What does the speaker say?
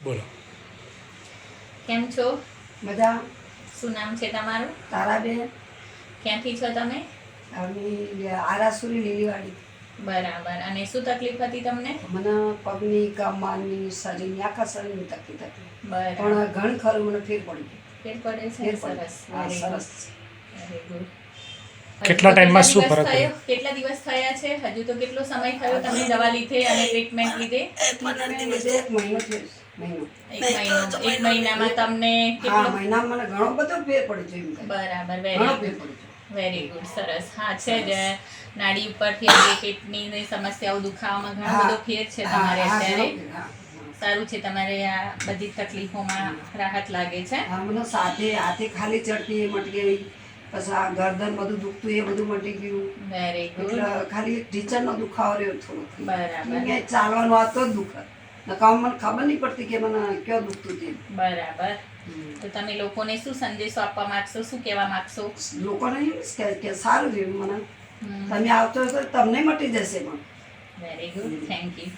બોલો. કેમ છો? બધા. શું નામ છે તમારું? તારાબેન. ક્યાંથી છો તમે? અમે આરાસુરી લીલીવાડી. બરાબર. અને શું તકલીફ હતી તમને? મને પગની કમરની શરીરની આખા શરીરની તકલીફ હતી. બરાબર. પણ ઘણું ખરું મને ફેર પડી ગયો. ફેર પડે છે? ફેર પડી. સરસ. હા, વેરી સરસ. ગુડ. કેટલા ટાઈમમાં શું ફરક પડ્યો? કેટલા દિવસ થયા છે? હજુ તો કેટલો સમય થયો તમને દવા લીધે અને ટ્રીટમેન્ટ લીધે? લીધે 1 મહિનો થયો. એક મહિનામાં તમને હા, કેટલો? મહિનામાં મને ઘણો બધો ફેર પડી ગયો એમ કહે. બરાબર. ઘણો ફેર પડી ગયો. Very good. સરસ. હા, છે જ નાડી ઉપરથી આજે પેટની સમસ્યાઓ દુખાવામાં ઘણો બધો ફેર છે તમારે અત્યારે. સારું છે, તમારે આ બધી તકલીફોમાં રાહત લાગે છે. હા, મને સાથે હાથે ખાલી ચડતી એ મટી ગઈ. પછી આ ગરદન બધું દુખતું એ બધું મટી ગયું. Very good. એટલે ખાલી ટીચરનો દુખાવો રહ્યો થોડો. બરાબર. કે ચાલવાનું આ તો જ દુખે. નકામ મને ખબર નહીં પડતી કે મને કયો દુખતું તે. બરાબર. તો તમે લોકોને શું સંદેશો આપવા માંગશો? શું કહેવા માંગશો? લોકોને એમ કે સારું રહ્યું મને. તમે આવતો હોય તો તમને મટી જશે પણ. Very good. Thank you.